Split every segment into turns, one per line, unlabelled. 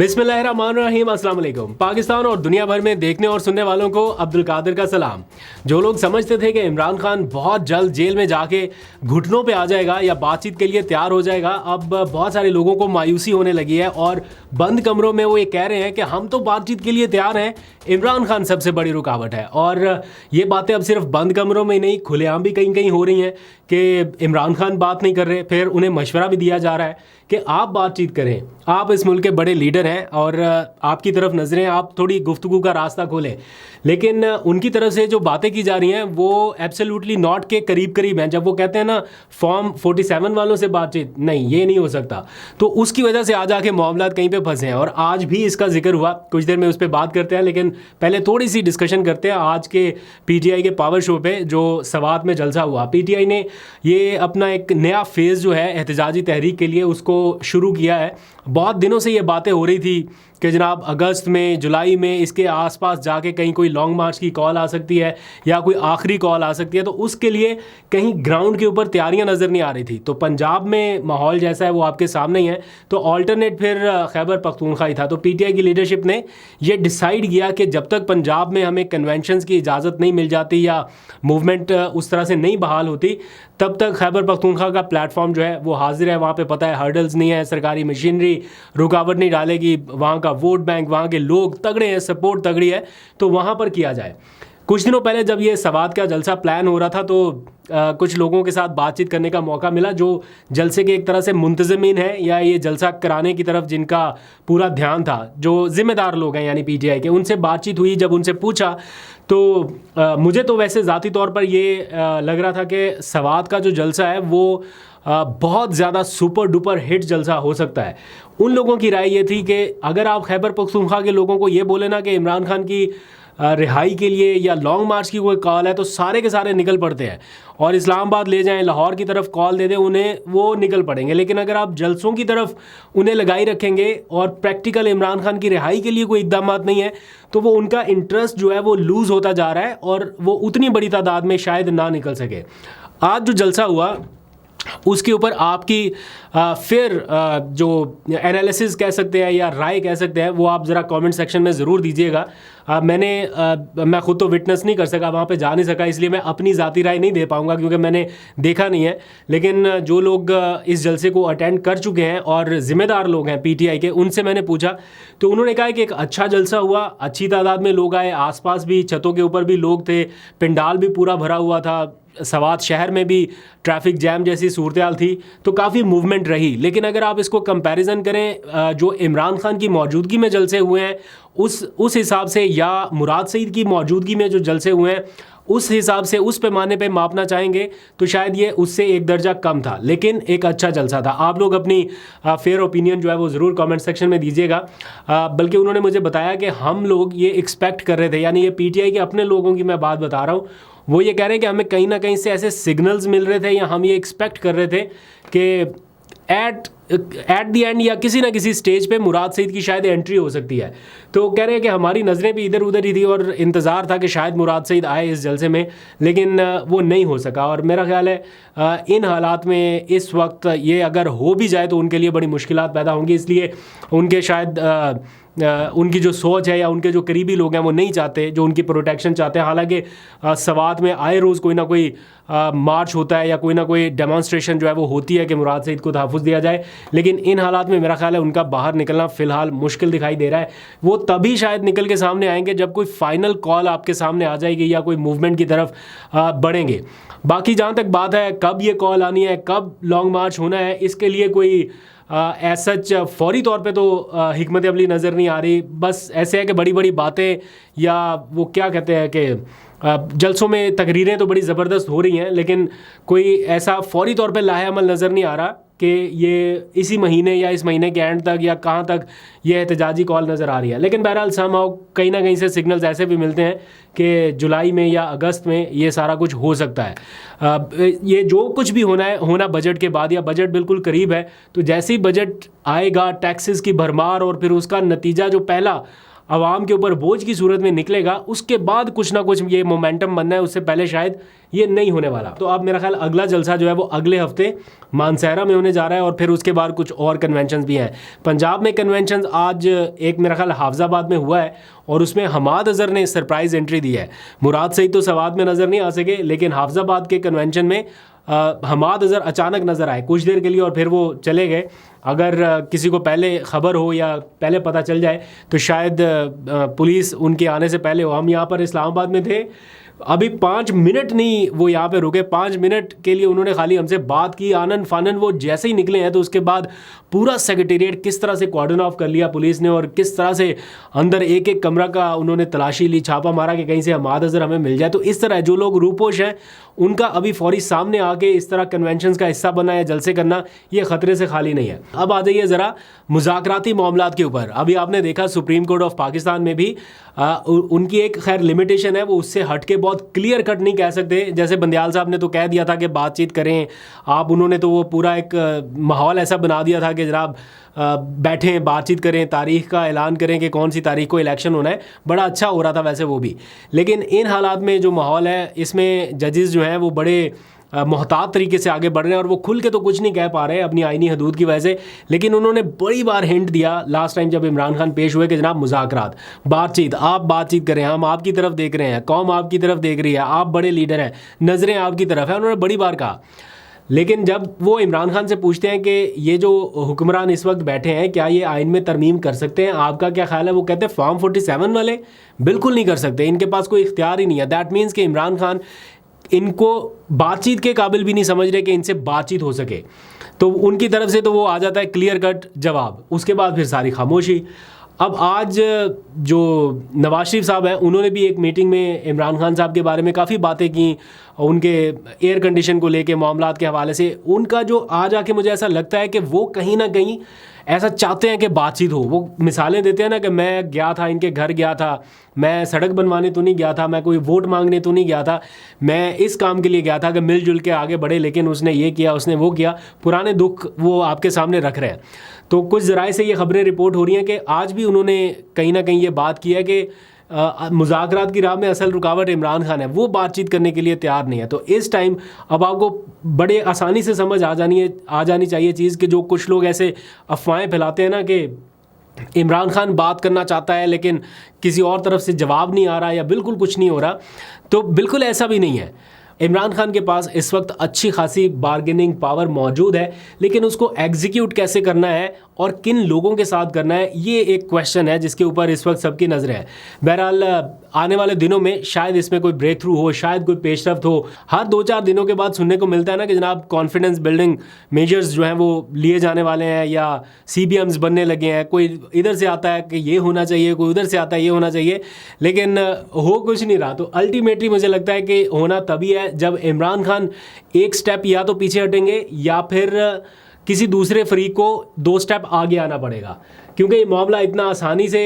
बिस्मिल्लाहिर्रहमानिर्रहीम, अस्सलाम वालेकुम। पाकिस्तान और दुनिया भर में देखने और सुनने वालों को अब्दुल कादिर का सलाम। जो लोग समझते थे कि इमरान खान बहुत जल्द जेल में जाके घुटनों पे आ जाएगा या बातचीत के लिए तैयार हो जाएगा, अब बहुत सारे लोगों को मायूसी होने लगी है और बंद कमरों में वो ये कह रहे हैं कि हम तो बातचीत के लिए तैयार हैं, इमरान खान सबसे बड़ी रुकावट है। और ये बातें अब सिर्फ बंद कमरों में नहीं, खुलेआम भी कहीं कहीं हो रही हैं कि इमरान खान बात नहीं कर रहे। फिर उन्हें मशवरा भी दिया जा रहा है कि आप बातचीत करें, आप इस मुल्क के बड़े लीडर हैं और आपकी तरफ नज़रें, आप थोड़ी गुफ्तगू का रास्ता खोलें। लेकिन उनकी तरफ से जो बातें की जा रही हैं वो एब्सोल्युटली नॉट के करीब करीब हैं। जब वो कहते हैं ना फॉर्म 47 वालों से बातचीत, नहीं, ये नहीं हो सकता, तो उसकी वजह से आज आके मामला कहीं पे फंसे हैं। और आज भी इसका जिक्र हुआ, कुछ देर में उस पर बात करते हैं, लेकिन पहले थोड़ी सी डिस्कशन करते हैं आज के PTI के पावर शो पे जो सवात में जलसा हुआ। PTI ने ये अपना एक नया फेज़ जो है एहतजाजी तहरीक के लिए उसको शुरू किया है। बहुत दिनों से ये बातें हो रही थी कि जनाब अगस्त में, जुलाई में इसके आसपास जाके कहीं कोई लॉन्ग मार्च की कॉल आ सकती है या कोई आखिरी कॉल आ सकती है, तो उसके लिए कहीं ग्राउंड के ऊपर तैयारियां नज़र नहीं आ रही थी। तो पंजाब में माहौल जैसा है वो आपके सामने ही है, तो ऑल्टरनेट फिर खैबर पख्तूनख्वा ही था। तो PTI की लीडरशिप ने ये डिसाइड किया कि जब तक पंजाब में हमें कन्वेंशंस की इजाज़त नहीं मिल जाती या मूवमेंट उस तरह से नहीं बहाल होती, तब तक खैबर पख्तूनख्वा का प्लेटफॉर्म जो है वो हाजिर है। वहाँ पे पता है हर्डल्स नहीं है, सरकारी मशीनरी रुकावट नहीं डालेगी, वहाँ का वोट बैंक, वहाँ के लोग तगड़े हैं, सपोर्ट तगड़ी है, तो वहाँ पर किया जाए। कुछ दिनों पहले जब ये सवात का जलसा प्लान हो रहा था तो कुछ लोगों के साथ बातचीत करने का मौका मिला जो जलसे के एक तरह से मुंतज़मीन है या ये जलसा कराने की तरफ जिनका पूरा ध्यान था, जो ज़िम्मेदार लोग हैं यानी PTI के। उनसे बातचीत हुई, जब उनसे पूछा तो मुझे तो वैसे ज़ाती तौर पर ये लग रहा था कि सवात का जो जलसा है वो बहुत ज़्यादा सुपर डुपर हिट जलसा हो सकता है। उन लोगों की राय ये थी कि अगर आप खैबर पख्तूनख्वा के लोगों को ये बोले ना कि इमरान खान की रिहाई के लिए या लॉन्ग मार्च की कोई कॉल है, तो सारे के सारे निकल पड़ते हैं और इस्लामाबाद ले जाएं, लाहौर की तरफ कॉल दे दें उन्हें, वो निकल पड़ेंगे। लेकिन अगर आप जलसों की तरफ उन्हें लगाई रखेंगे और प्रैक्टिकल इमरान खान की रिहाई के लिए कोई इक़दाम नहीं है, तो वो उनका इंटरेस्ट जो है वो लूज़ होता जा रहा है और वो उतनी बड़ी तादाद में शायद ना निकल सके। आज जो जलसा हुआ उसके ऊपर आपकी फिर जो एनालिसिस कह सकते हैं या राय कह सकते हैं, वो आप ज़रा कमेंट सेक्शन में ज़रूर दीजिएगा। मैं ख़ुद तो विटनेस नहीं कर सका, वहाँ पे जा नहीं सका, इसलिए मैं अपनी ज़ाती राय नहीं दे पाऊँगा क्योंकि मैंने देखा नहीं है। लेकिन जो लोग इस जलसे को अटेंड कर चुके हैं और ज़िम्मेदार लोग हैं PTI के, उनसे मैंने पूछा तो उन्होंने कहा कि एक अच्छा जलसा हुआ, अच्छी तादाद में लोग आए, आसपास भी छतों के ऊपर भी लोग थे, पंडाल भी पूरा भरा हुआ था, सवात शहर में भी ट्रैफिक जैम जैसी सूरत थी, तो काफ़ी मूवमेंट रही। लेकिन अगर आप इसको कंपैरिजन करें जो इमरान खान की मौजूदगी में जलसे हुए हैं उस हिसाब से, या मुराद सईद की मौजूदगी में जो जलसे हुए हैं उस हिसाब से, उस पैमाने पे मापना चाहेंगे तो शायद ये उससे एक दर्जा कम था, लेकिन एक अच्छा जलसा था। आप लोग अपनी फेयर ओपिनियन जो है वो ज़रूर कमेंट सेक्शन में दीजिएगा। बल्कि उन्होंने मुझे बताया कि हम लोग ये एक्सपेक्ट कर रहे थे, यानी ये PTI के अपने लोगों की मैं बात बता रहा हूँ, वो ये कह रहे हैं कि हमें कहीं ना कहीं से ऐसे सिग्नल्स मिल रहे थे या हम ये एक्सपेक्ट कर रहे थे कि एट द एंड या किसी ना किसी स्टेज पे मुराद सईद की शायद एंट्री हो सकती है। तो कह रहे हैं कि हमारी नज़रें भी इधर उधर ही थी और इंतज़ार था कि शायद मुराद सईद आए इस जलसे में, लेकिन वो नहीं हो सका। और मेरा ख्याल है इन हालात में इस वक्त ये अगर हो भी जाए तो उनके लिए बड़ी मुश्किलात पैदा होंगी, इसलिए उनके शायद उनकी जो सोच है या उनके जो करीबी लोग हैं वो नहीं चाहते, जो उनकी प्रोटेक्शन चाहते हैं। हालांकि सवात में आए रोज़ कोई ना कोई मार्च होता है या कोई ना कोई डेमोन्स्ट्रेशन जो है वो होती है कि मुराद सईद को तहफ़्फ़ुज़ दिया जाए, लेकिन इन हालात में मेरा ख्याल है उनका बाहर निकलना फ़िलहाल मुश्किल दिखाई दे रहा है। वो तभी शायद निकल के सामने आएंगे जब कोई फ़ाइनल कॉल आपके सामने आ जाएगी या कोई मूवमेंट की तरफ बढ़ेंगे। बाकी जहाँ तक बात है कब ये कॉल आनी है, कब लॉन्ग मार्च होना है, इसके लिए कोई सच फौरी तौर पे तो हिकमत अमली नज़र नहीं आ रही। बस ऐसे है कि बड़ी बड़ी बातें या वो क्या कहते हैं कि जलसों में तकरीरें तो बड़ी ज़बरदस्त हो रही हैं, लेकिन कोई ऐसा फौरी तौर पे लाहे अमल नज़र नहीं आ रहा कि ये इसी महीने या इस महीने के एंड तक या कहाँ तक ये एहतजाजी कॉल नज़र आ रही है। लेकिन बहरहाल समहाउ कहीं ना कहीं से सिग्नल्स ऐसे भी मिलते हैं कि जुलाई में या अगस्त में ये सारा कुछ हो सकता है। ये जो कुछ भी होना बजट के बाद या बजट बिल्कुल करीब है, तो जैसे ही बजट आएगा, टैक्सेस की भरमार और फिर उसका नतीजा जो पहला आवाम के ऊपर बोझ की सूरत में निकलेगा, उसके बाद कुछ ना कुछ ये मोमेंटम बनना है, उससे पहले शायद ये नहीं होने वाला। तो अब मेरा ख्याल अगला जलसा जो है वो अगले हफ्ते मानसहरा में होने जा रहा है और फिर उसके बाद कुछ और कन्वेंशन भी हैं। पंजाब में कन्वेंशन आज एक मेरा ख्याल हाफजाबाद में हुआ है और उसमें हमाद अज़हर ने सरप्राइज़ एंट्री दी है। मुराद सईद तो सवाद में नज़र नहीं आ सके, लेकिन हाफजाबाद के कन्वेंशन में हमाद अज़हर अचानक नज़र आए कुछ देर के लिए और फिर वो चले गए। अगर किसी को पहले ख़बर हो या पहले पता चल जाए तो शायद पुलिस उनके आने से पहले हो। हम यहाँ पर इस्लामाबाद में थे, अभी 5 मिनट नहीं वो यहाँ पे रुके, 5 मिनट के लिए उन्होंने खाली हमसे बात की, आनन फानन। वो जैसे ही निकले हैं तो उसके बाद पूरा सेक्रेटेरिएट किस तरह से कॉर्डन ऑफ कर लिया पुलिस ने और किस तरह से अंदर एक एक कमरा का उन्होंने तलाशी ली, छापा मारा कि कहीं से हमाद अज़हर हमें मिल जाए। तो इस तरह जो लोग रूपोश हैं उनका अभी फौरी सामने आके इस तरह कन्वेंशन का हिस्सा बनना या जलसे करना ये ख़तरे से खाली नहीं है। अब आ जाइए ज़रा मुज़ाकराती मामलात के ऊपर। अभी आपने देखा सुप्रीम कोर्ट ऑफ पाकिस्तान में भी उनकी एक खैर लिमिटेशन है, वो उससे हट के बहुत क्लियर कट नहीं कह सकते। जैसे बंदियाल साहब ने तो कह दिया था कि बातचीत करें आप, उन्होंने तो वो पूरा एक माहौल ऐसा बना दिया था कि जनाब बैठें बातचीत करें, तारीख का ऐलान करें कि कौन सी तारीख को इलेक्शन होना है। बड़ा अच्छा हो रहा था वैसे वो भी, लेकिन इन हालात में जो माहौल है इसमें जजेस जो हैं वो बड़े मोहतात तरीके से आगे बढ़ रहे हैं और वो खुल के तो कुछ नहीं कह पा रहे अपनी आईनी हदूद की वजह से। लेकिन उन्होंने बड़ी बार हिंट दिया लास्ट टाइम जब इमरान खान पेश हुए कि जनाब मुज़ाकरात, बातचीत, आप बातचीत करें, हम आपकी तरफ देख रहे हैं, कौम आपकी तरफ देख रही है, आप बड़े लीडर हैं, नज़रें आपकी तरफ है, उन्होंने बड़ी बार कहा। लेकिन जब वो इमरान खान से पूछते हैं कि ये जो हुक्मरान इस वक्त बैठे हैं क्या ये आइन में तरमीम कर सकते हैं, आपका क्या ख्याल है, वो कहते हैं फॉर्म 47 वाले बिल्कुल नहीं कर सकते, इनके पास कोई इख्तियार ही नहीं है। दैट मीन्स कि इमरान खान इनको बातचीत के काबिल भी नहीं समझ रहे कि इनसे बातचीत हो सके। तो उनकी तरफ से तो वो आ जाता है क्लियर कट जवाब, उसके बाद फिर सारी खामोशी। अब आज जो नवाज शरीफ साहब हैं उन्होंने भी एक मीटिंग में इमरान खान साहब के बारे में काफ़ी बातें की, उनके एयर कंडीशन को लेके मामलात के हवाले से। उनका जो आज आके मुझे ऐसा लगता है कि वो कहीं ना कहीं ऐसा चाहते हैं कि बातचीत हो। वो मिसालें देते हैं ना कि मैं गया था, इनके घर गया था, मैं सड़क बनवाने तो नहीं गया था, मैं कोई वोट मांगने तो नहीं गया था, मैं इस काम के लिए गया था कि मिलजुल के आगे बढ़े, लेकिन उसने ये किया, उसने वो किया। पुराने दुख वो आपके सामने रख रहे हैं। तो कुछ ज़राए से ये खबरें रिपोर्ट हो रही हैं कि आज भी उन्होंने कहीं ना कहीं ये बात की है कि मुज़ाकरात की राह में असल रुकावट इमरान खान है, वो बातचीत करने के लिए तैयार नहीं है। तो इस टाइम अब आपको बड़े आसानी से समझ आ जानी चाहिए चीज़ कि जो कुछ लोग ऐसे अफवाहें फैलाते हैं ना कि इमरान खान बात करना चाहता है लेकिन किसी और तरफ से जवाब नहीं आ रहा या बिल्कुल कुछ नहीं हो रहा, तो बिल्कुल ऐसा भी नहीं है। इमरान खान के पास इस वक्त अच्छी खासी बार्गेनिंग पावर मौजूद है, लेकिन उसको एग्जीक्यूट कैसे करना है और किन लोगों के साथ करना है, ये एक क्वेश्चन है जिसके ऊपर इस वक्त सबकी नज़र है। बहरहाल आने वाले दिनों में शायद इसमें कोई ब्रेक थ्रू हो, शायद कोई पेशरफ्त हो। हर 2-4 दिनों के बाद सुनने को मिलता है ना कि जनाब कॉन्फिडेंस बिल्डिंग मेजर्स जो हैं वो लिए जाने वाले हैं या CBMs बनने लगे हैं। कोई इधर से आता है कि ये होना चाहिए, कोई उधर से आता है ये होना चाहिए, लेकिन हो कुछ नहीं रहा। तो अल्टीमेटली मुझे लगता है कि होना तभी है जब इमरान खान एक स्टेप या तो पीछे हटेंगे या फिर किसी दूसरे फरीक को 2 स्टेप आगे आना पड़ेगा, क्योंकि ये मामला इतना आसानी से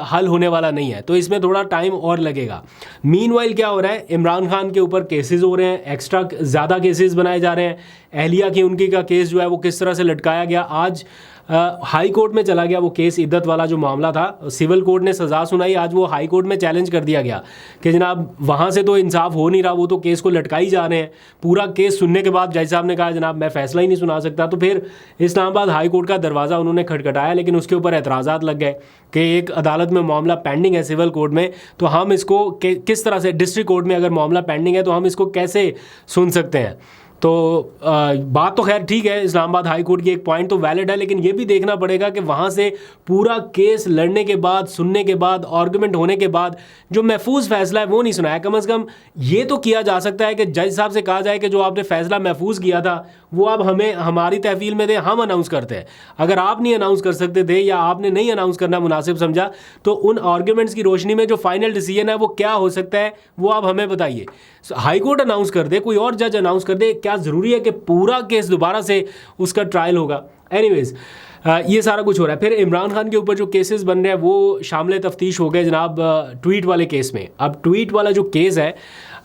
हल होने वाला नहीं है। तो इसमें थोड़ा टाइम और लगेगा। मीनवाइल क्या हो रहा है, इमरान खान के ऊपर केसेस हो रहे हैं, एक्स्ट्रा ज़्यादा केसेस बनाए जा रहे हैं। अहलिया की उनकी का केस जो है वो किस तरह से लटकाया गया, आज हाई कोर्ट में चला गया वो केस, इद्दत वाला जो मामला था। सिविल कोर्ट ने सज़ा सुनाई, आज वो हाई कोर्ट में चैलेंज कर दिया गया कि जनाब वहाँ से तो इंसाफ हो नहीं रहा, वो तो केस को लटकाई जा रहे हैं। पूरा केस सुनने के बाद जज साहब ने कहा जनाब मैं फ़ैसला ही नहीं सुना सकता। तो फिर इस्लामाबाद हाई कोर्ट का दरवाज़ा उन्होंने खटखटाया, लेकिन उसके ऊपर एतराज़ात लग गए कि एक अदालत में मामला पेंडिंग है सिविल कोर्ट में, तो हम इसको किस तरह से, डिस्ट्रिक्ट कोर्ट में अगर मामला पेंडिंग है तो हम इसको कैसे सुन सकते हैं। तो बात तो खैर ठीक है, इस्लामाबाद हाई कोर्ट की एक पॉइंट तो वैलिड है, लेकिन ये भी देखना पड़ेगा कि वहाँ से पूरा केस लड़ने के बाद, सुनने के बाद, आर्गूमेंट होने के बाद जो महफूज फ़ैसला है वो नहीं सुनाया। कम से कम ये तो किया जा सकता है कि जज साहब से कहा जाए कि जो आपने फ़ैसला महफूज किया था वो आप हमें हमारी तहवील में दें, हम अनाउंस करते हैं। अगर आप नहीं अनाउंस कर सकते थे या आपने नहीं अनाउंस करना मुनासिब समझा, तो उन आर्गूमेंट्स की रोशनी में जो फाइनल डिसीजन है वो क्या हो सकता है वो आप हमें बताइए। हाई कोर्ट अनाउंस कर दे, कोई और जज अनाउंस कर दे, क्या ज़रूरी है कि पूरा केस दोबारा से उसका ट्रायल होगा। एनीवेज ये सारा कुछ हो रहा है। फिर इमरान खान के ऊपर जो केसेस बन रहे हैं वो शामिल तफ्तीश हो गए जनाब ट्वीट वाले केस में। अब ट्वीट वाला जो केस है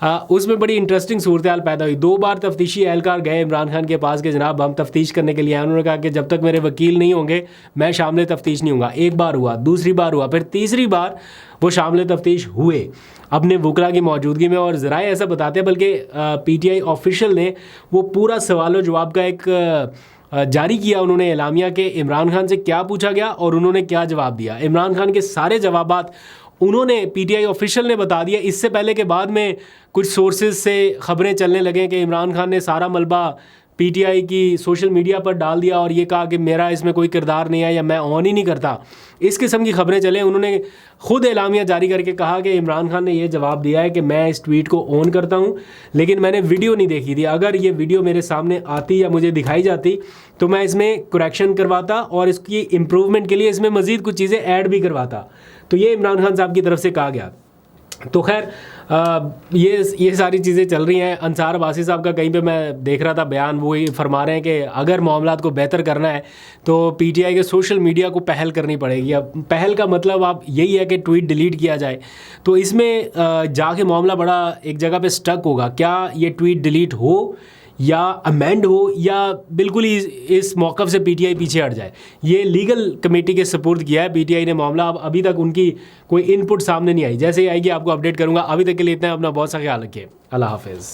उसमें बड़ी इंटरेस्टिंग सूरत हाल पैदा हुई। 2 बार तफ्तीशी एहलकार गए इमरान खान के पास कि जनाब हम तफ्तीश करने के लिए आए। उन्होंने कहा कि जब तक मेरे वकील नहीं होंगे मैं शामिल तफ्तीश नहीं होगा। 1 बार हुआ, दूसरी बार हुआ, फिर तीसरी बार वो शामिल तफ्तीश हुए अपने वकला की मौजूदगी में। और ज़राए ऐसा बताते हैं, बल्कि PTI ऑफिशियल ने वो पूरा सवाल और जवाब का एक जारी किया उन्होंने एलामिया के इमरान खान से क्या पूछा गया और उन्होंने क्या जवाब दिया। इमरान खान के सारे जवाबात उन्होंने PTI ऑफिशियल ने बता दिया। इससे पहले के बाद में कुछ सोर्सेज से ख़बरें चलने लगें कि इमरान खान ने सारा मलबा PTI की सोशल मीडिया पर डाल दिया और ये कहा कि मेरा इसमें कोई किरदार नहीं है या मैं ऑन ही नहीं करता। इस किस्म की खबरें चलें। उन्होंने ख़ुद एलामिया जारी करके कहा कि इमरान खान ने ये जवाब दिया है कि मैं इस ट्वीट को ऑन करता हूँ, लेकिन मैंने वीडियो नहीं देखी थी। अगर ये वीडियो मेरे सामने आती या मुझे दिखाई जाती तो मैं इसमें करेक्शन करवाता और इसकी इम्प्रूवमेंट के लिए इसमें मज़ीद कुछ चीज़ें ऐड भी करवाता। तो ये इमरान खान साहब की तरफ से कहा गया। तो खैर ये सारी चीज़ें चल रही हैं। अंसार अब्बासी साहब का कहीं पे मैं देख रहा था बयान, वो ही फरमा रहे हैं कि अगर मामलात को बेहतर करना है तो PTI के सोशल मीडिया को पहल करनी पड़ेगी। अब पहल का मतलब आप यही है कि ट्वीट डिलीट किया जाए। तो इसमें जाके मामला बड़ा एक जगह पे स्टक होगा। क्या ये ट्वीट डिलीट हो या अमेंड हो या बिल्कुल ही इस मौक़िफ़ से PTI पीछे हट जाए। ये लीगल कमेटी के सपुर्द किया है PTI ने मामला। अब अभी तक उनकी कोई इनपुट सामने नहीं आई। जैसे ही आएगी आपको अपडेट करूंगा। अभी तक के लिए इतना, अपना बहुत सा ख्याल रखिए। अल्लाह हाफिज़।